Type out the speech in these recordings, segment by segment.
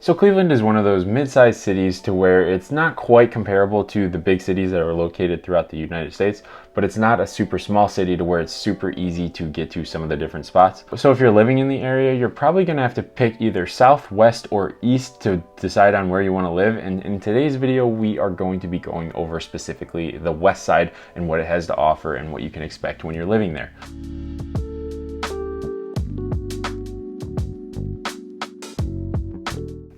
So Cleveland is one of those mid-sized cities to where it's not quite comparable to the big cities that are located throughout the United States, but it's not a super small city to where it's super easy to get to some of the different spots. So if you're living in the area, you're probably gonna have to pick either south, west, or east to decide on where you wanna live. And in today's video, we are going to be going over specifically the west side and what it has to offer and what you can expect when you're living there.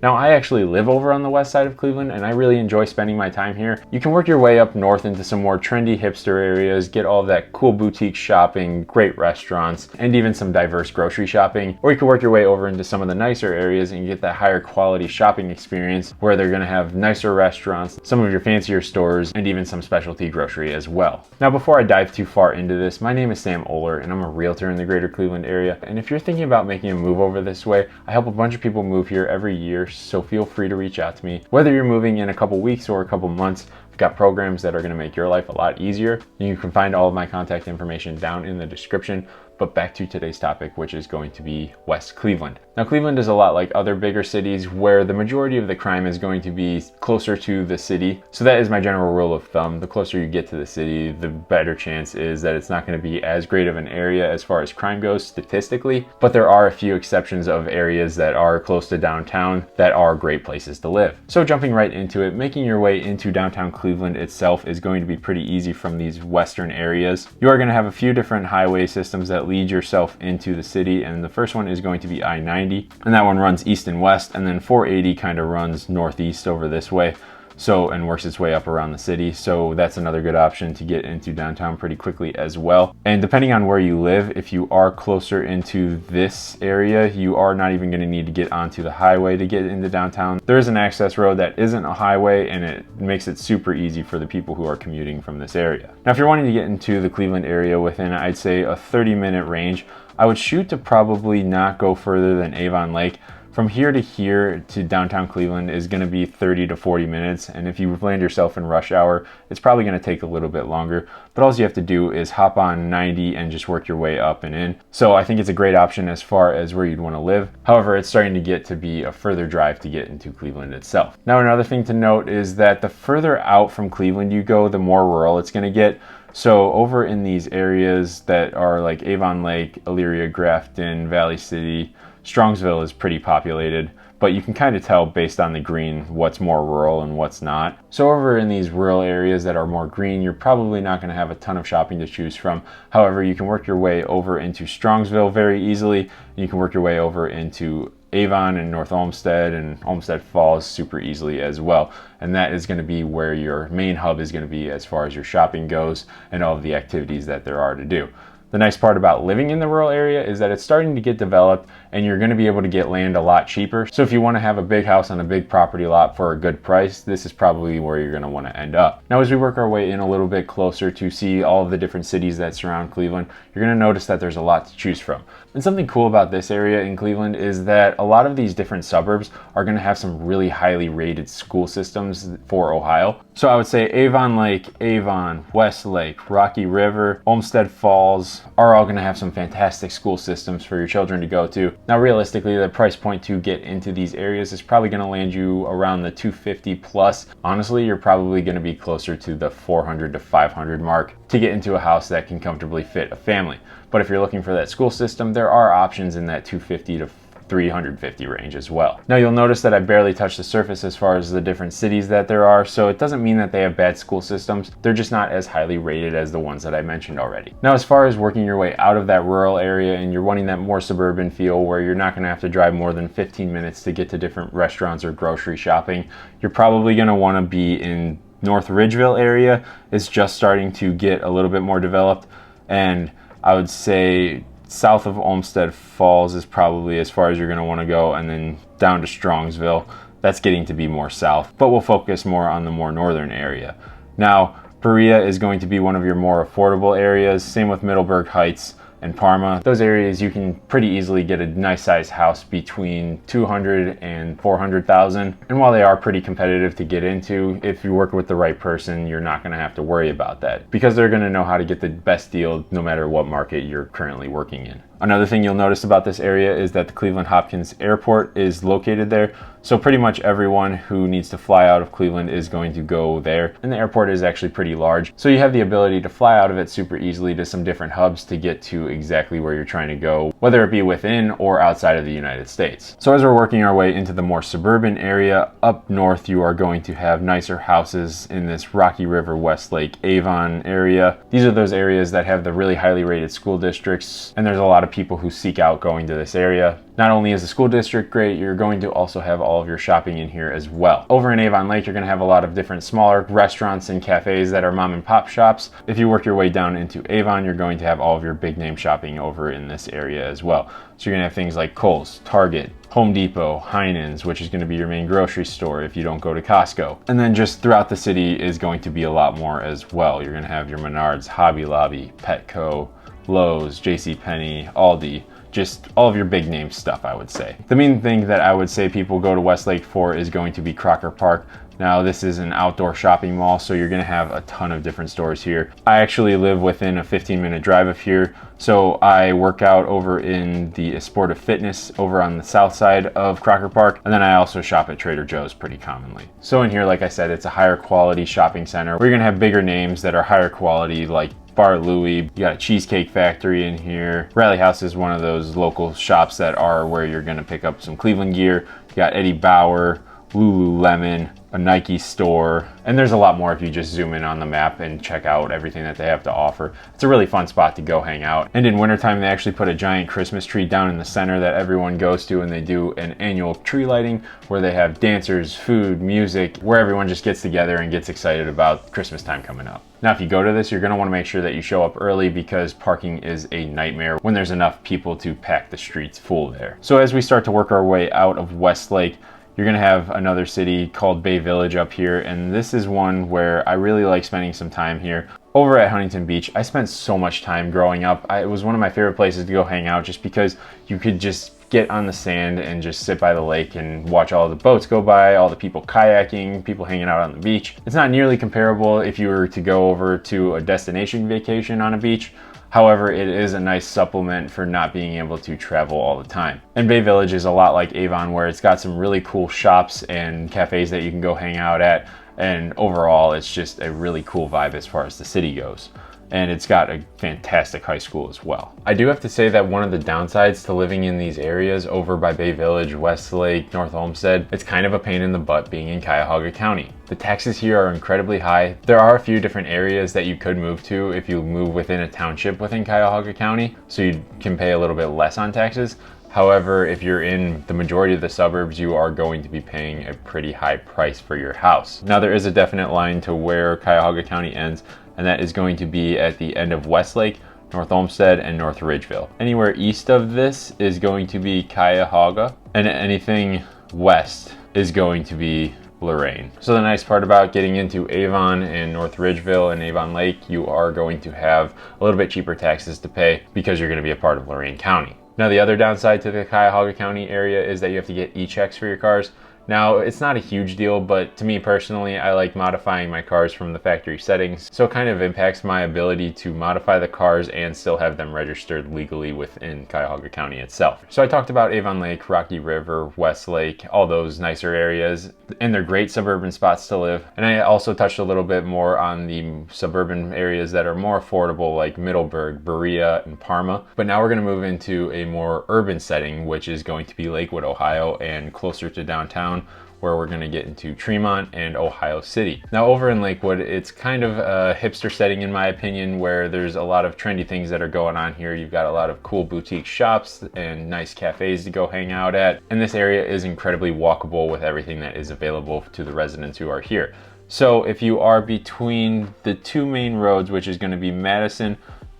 Now, I actually live over on the west side of Cleveland and I really enjoy spending my time here. You can work your way up north into some more trendy hipster areas, get all of that cool boutique shopping, great restaurants, and even some diverse grocery shopping. Or you can work your way over into some of the nicer areas and get that higher quality shopping experience where they're gonna have nicer restaurants, some of your fancier stores, and even some specialty grocery as well. Now, before I dive too far into this, my name is Sam Oler and I'm a realtor in the greater Cleveland area. And if you're thinking about making a move over this way, I help a bunch of people move here every year. So feel free to reach out to me. Whether you're moving in a couple weeks or a couple months, I've got programs that are going to make your life a lot easier. You can find all of my contact information down in the description. But back to today's topic, which is going to be West Cleveland. Now, Cleveland is a lot like other bigger cities where the majority of the crime is going to be closer to the city. So that is my general rule of thumb. The closer you get to the city, the better chance is that it's not going to be as great of an area as far as crime goes statistically. But there are a few exceptions of areas that are close to downtown that are great places to live. So jumping right into it, making your way into downtown Cleveland itself is going to be pretty easy from these western areas. You are going to have a few different highway systems that lead yourself into the city, and the first one is going to be I-90, and that one runs east and west, and then 480 kind of runs northeast over this way, so and works its way up around the city. So that's another good option to get into downtown pretty quickly as well. And depending on where you live, if you are closer into this area, you are not even going to need to get onto the highway to get into downtown. There is an access road that isn't a highway, and it makes it super easy for the people who are commuting from this area. Now, if you're wanting to get into the Cleveland area within, I'd say, a 30-minute range, I would shoot to probably not go further than Avon Lake. From here to downtown Cleveland is going to be 30 to 40 minutes, and if you land yourself in rush hour, it's probably going to take a little bit longer, but all you have to do is hop on 90 and just work your way up and in. So I think it's a great option as far as where you'd want to live. However, it's starting to get to be a further drive to get into Cleveland itself. Now, another thing to note is that the further out from Cleveland you go, the more rural it's going to get. So over in these areas that are like Avon Lake, Elyria, Grafton, Valley City, Strongsville is pretty populated, but you can kind of tell based on the green what's more rural and what's not. So over in these rural areas that are more green, you're probably not going to have a ton of shopping to choose from. However, you can work your way over into Strongsville very easily, and you can work your way over into Avon and North Olmsted and Olmsted Falls super easily as well. And that is going to be where your main hub is going to be as far as your shopping goes and all of the activities that there are to do. The nice part about living in the rural area is that it's starting to get developed and you're going to be able to get land a lot cheaper. So if you want to have a big house on a big property lot for a good price, this is probably where you're going to want to end up. Now, as we work our way in a little bit closer to see all of the different cities that surround Cleveland, you're going to notice that there's a lot to choose from. And something cool about this area in Cleveland is that a lot of these different suburbs are going to have some really highly rated school systems for Ohio. So I would say Avon Lake, Avon, Westlake, Rocky River, Olmsted Falls are all going to have some fantastic school systems for your children to go to. Now, realistically, the price point to get into these areas is probably going to land you around the $250 plus. Honestly, you're probably going to be closer to the $400 to $500 mark to get into a house that can comfortably fit a family. But if you're looking for that school system, there are options in that $250 to $350 range as well. Now, you'll notice that I barely touched the surface as far as the different cities that there are, so it doesn't mean that they have bad school systems. They're just not as highly rated as the ones that I mentioned already. Now, as far as working your way out of that rural area and you're wanting that more suburban feel where you're not going to have to drive more than 15 minutes to get to different restaurants or grocery shopping, you're probably going to want to be in North Ridgeville area. It's just starting to get a little bit more developed, and I would say south of Olmsted Falls is probably as far as you're going to want to go, and then down to Strongsville. That's getting to be more south, but we'll focus more on the more northern area. Now, Berea is going to be one of your more affordable areas. Same with Middleburg Heights and Parma. Those areas you can pretty easily get a nice sized house between 200 and 400,000. And while they are pretty competitive to get into, if you work with the right person, you're not going to have to worry about that because they're going to know how to get the best deal no matter what market you're currently working in. Another thing you'll notice about this area is that the Cleveland Hopkins Airport is located there. So pretty much everyone who needs to fly out of Cleveland is going to go there. And the airport is actually pretty large. So you have the ability to fly out of it super easily to some different hubs to get to exactly where you're trying to go, whether it be within or outside of the United States. So as we're working our way into the more suburban area, up north you are going to have nicer houses in this Rocky River, Westlake, Avon area. These are those areas that have the really highly rated school districts, and there's a lot of people who seek out going to this area. Not only is the school district great, you're going to also have all of your shopping in here as well. Over in Avon Lake, you're going to have a lot of different smaller restaurants and cafes that are mom and pop shops. If you work your way down into Avon, you're going to have all of your big name shopping over in this area as well. So you're going to have things like Kohl's, Target, Home Depot, Heinen's, which is going to be your main grocery store if you don't go to Costco. And then just throughout the city is going to be a lot more as well. You're going to have your Menards, Hobby Lobby, Petco, Lowe's, JCPenney, Aldi, just all of your big name stuff, I would say. The main thing that I would say people go to Westlake for is going to be Crocker Park. Now, this is an outdoor shopping mall, so you're gonna have a ton of different stores here. I actually live within a 15-minute drive of here, so I work out over in the Sportive Fitness over on the south side of Crocker Park, and then I also shop at Trader Joe's pretty commonly. So in here, like I said, it's a higher quality shopping center. We're gonna have bigger names that are higher quality, like Bar Louie. You got a Cheesecake Factory in here. Rally House is one of those local shops that are where you're gonna pick up some Cleveland gear. You got Eddie Bauer, Lululemon, a Nike store, and there's a lot more if you just zoom in on the map and check out everything that they have to offer. It's a really fun spot to go hang out. And in wintertime, they actually put a giant Christmas tree down in the center that everyone goes to, and they do an annual tree lighting where they have dancers, food, music, where everyone just gets together and gets excited about Christmas time coming up. Now, if you go to this, you're gonna wanna make sure that you show up early because parking is a nightmare when there's enough people to pack the streets full there. So as we start to work our way out of Westlake, you're gonna have another city called Bay Village up here, and this is one where I really like spending some time here. Over at Huntington Beach, I spent so much time growing up. It was one of my favorite places to go hang out just because you could just get on the sand and just sit by the lake and watch all the boats go by, all the people kayaking, people hanging out on the beach. It's not nearly comparable if you were to go over to a destination vacation on a beach. However, it is a nice supplement for not being able to travel all the time. And Bay Village is a lot like Avon, where it's got some really cool shops and cafes that you can go hang out at. And overall, it's just a really cool vibe as far as the city goes. And it's got a fantastic high school as well. I do have to say that one of the downsides to living in these areas over by Bay Village, Westlake, North Olmsted, it's kind of a pain in the butt being in Cuyahoga County. The taxes here are incredibly high. There are a few different areas that you could move to if you move within a township within Cuyahoga County, so you can pay a little bit less on taxes. However, if you're in the majority of the suburbs, you are going to be paying a pretty high price for your house. Now, there is a definite line to where Cuyahoga County ends, and that is going to be at the end of Westlake, North Olmsted, and North Ridgeville. Anywhere east of this is going to be Cuyahoga, and anything west is going to be Lorain. So the nice part about getting into Avon and North Ridgeville and Avon Lake, you are going to have a little bit cheaper taxes to pay because you're going to be a part of Lorain County. Now, the other downside to the Cuyahoga County area is that you have to get e-checks for your cars. Now, it's not a huge deal, but to me personally, I like modifying my cars from the factory settings, so it kind of impacts my ability to modify the cars and still have them registered legally within Cuyahoga County itself. So I talked about Avon Lake, Rocky River, Westlake, all those nicer areas, and they're great suburban spots to live. And I also touched a little bit more on the suburban areas that are more affordable, like Middleburg, Berea, and Parma. But now we're gonna move into a more urban setting, which is going to be Lakewood, Ohio, and closer to downtown, where we're going to get into Tremont and Ohio City. Now, over in Lakewood, it's kind of a hipster setting in my opinion, where there's a lot of trendy things that are going on here. You've got a lot of cool boutique shops and nice cafes to go hang out at. And this area is incredibly walkable with everything that is available to the residents who are here. So if you are between the two main roads, which is going to be Madison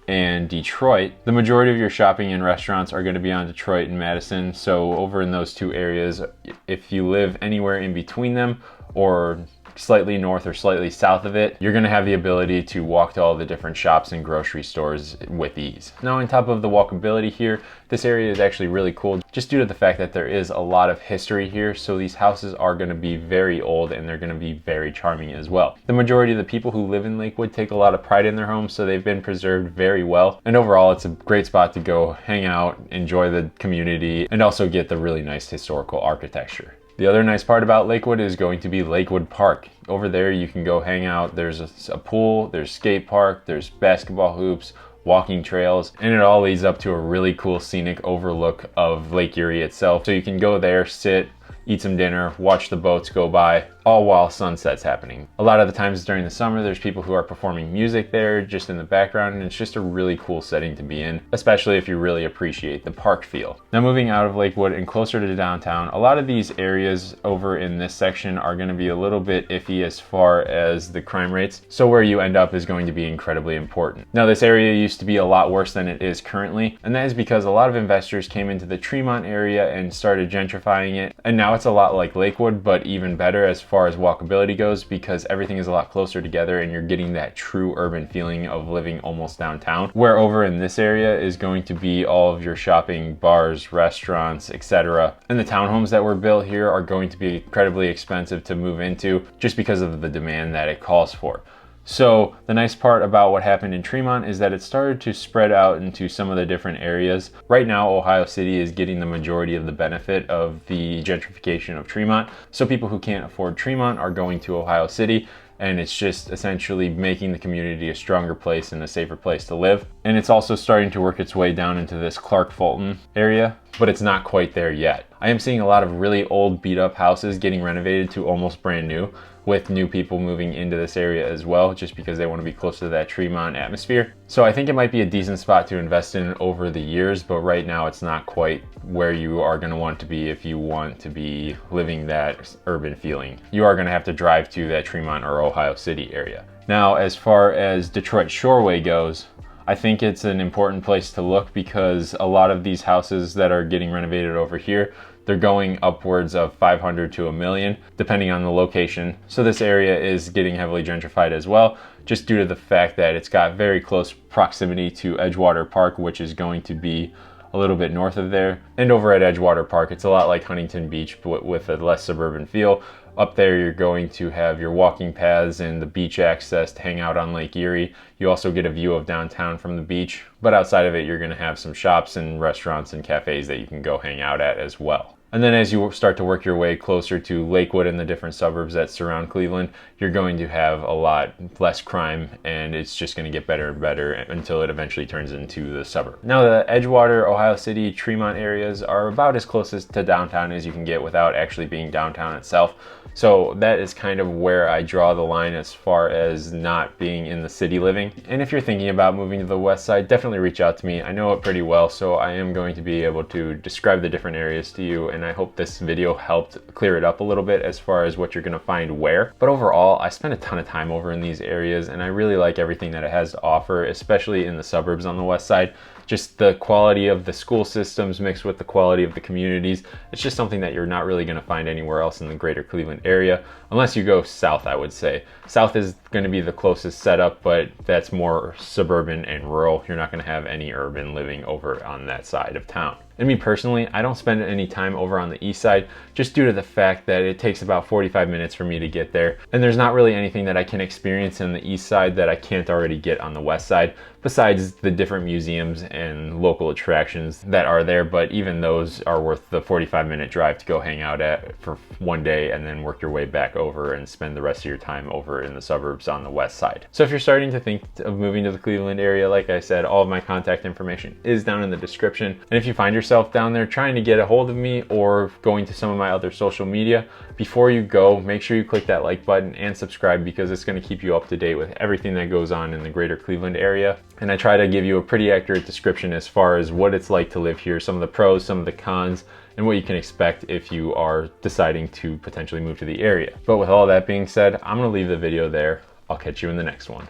and Detroit, the majority of your shopping and restaurants are going to be on Detroit and Madison. So over in those two areas, if you live anywhere in between them or slightly north or slightly south of it, you're gonna have the ability to walk to all the different shops and grocery stores with ease. Now, on top of the walkability here, this area is actually really cool just due to the fact that there is a lot of history here. So these houses are gonna be very old and they're gonna be very charming as well. The majority of the people who live in Lakewood take a lot of pride in their homes, so they've been preserved very well. And overall, it's a great spot to go hang out, enjoy the community, and also get the really nice historical architecture. The other nice part about Lakewood is going to be Lakewood Park. Over there you can go hang out. There's a pool, there's skate park, there's basketball hoops, walking trails, and it all leads up to a really cool scenic overlook of Lake Erie itself. So you can go there, sit, eat some dinner, watch the boats go by, all while sunset's happening. A lot of the times during the summer, there's people who are performing music there just in the background, and it's just a really cool setting to be in, especially if you really appreciate the park feel. Now, moving out of Lakewood and closer to downtown, a lot of these areas over in this section are gonna be a little bit iffy as far as the crime rates, so where you end up is going to be incredibly important. Now, this area used to be a lot worse than it is currently, and that is because a lot of investors came into the Tremont area and started gentrifying it, and now it's a lot like Lakewood, but even better as far as walkability goes, because everything is a lot closer together and you're getting that true urban feeling of living almost downtown. Where over in this area is going to be all of your shopping, bars, restaurants, etc. And the townhomes that were built here are going to be incredibly expensive to move into just because of the demand that it calls for. So the nice part about what happened in Tremont is that it started to spread out into some of the different areas. Right now, Ohio City is getting the majority of the benefit of the gentrification of Tremont. So people who can't afford Tremont are going to Ohio City, and it's just essentially making the community a stronger place and a safer place to live. And it's also starting to work its way down into this Clark-Fulton area, but it's not quite there yet. I am seeing a lot of really old beat up houses getting renovated to almost brand new, with new people moving into this area as well, just because they want to be close to that Tremont atmosphere. So I think it might be a decent spot to invest in over the years, but right now it's not quite where you are going to want to be if you want to be living that urban feeling. You are going to have to drive to that Tremont or Ohio City area. Now, as far as Detroit Shoreway goes, I think it's an important place to look because a lot of these houses that are getting renovated over here, they're going upwards of 500 to $1 million, depending on the location. So this area is getting heavily gentrified as well, just due to the fact that it's got very close proximity to Edgewater Park, which is going to be a little bit north of there. And over at Edgewater Park, it's a lot like Huntington Beach, but with a less suburban feel. Up there, you're going to have your walking paths and the beach access to hang out on Lake Erie. You also get a view of downtown from the beach, but outside of it, you're going to have some shops and restaurants and cafes that you can go hang out at as well. And then as you start to work your way closer to Lakewood and the different suburbs that surround Cleveland, you're going to have a lot less crime, and it's just going to get better and better until it eventually turns into the suburb. Now, the Edgewater, Ohio City, Tremont areas are about as close to downtown as you can get without actually being downtown itself. So that is kind of where I draw the line as far as not being in the city living. And if you're thinking about moving to the west side, definitely reach out to me. I know it pretty well, so I am going to be able to describe the different areas to you, and I hope this video helped clear it up a little bit as far as what you're going to find where. But overall, I spent a ton of time over in these areas, and I really like everything that it has to offer, especially in the suburbs on the west side. Just the quality of the school systems mixed with the quality of the communities. It's just something that you're not really going to find anywhere else in the greater Cleveland area, unless you go south, I would say. South is going to be the closest setup, but that's more suburban and rural. You're not going to have any urban living over on that side of town. And me personally, I don't spend any time over on the east side just due to the fact that it takes about 45 minutes for me to get there. And there's not really anything that I can experience in the east side that I can't already get on the west side, besides the different museums and local attractions that are there. But even those are worth the 45-minute drive to go hang out at for one day and then work your way back over and spend the rest of your time over in the suburbs on the west side. So if you're starting to think of moving to the Cleveland area, like I said, all of my contact information is down in the description. And if you find yourself down there trying to get a hold of me or going to some of my other social media, before you go, make sure you click that like button and subscribe, because it's going to keep you up to date with everything that goes on in the greater Cleveland area. And I try to give you a pretty accurate description as far as what it's like to live here, some of the pros, some of the cons, and what you can expect if you are deciding to potentially move to the area. But with all that being said, I'm going to leave the video there. I'll catch you in the next one.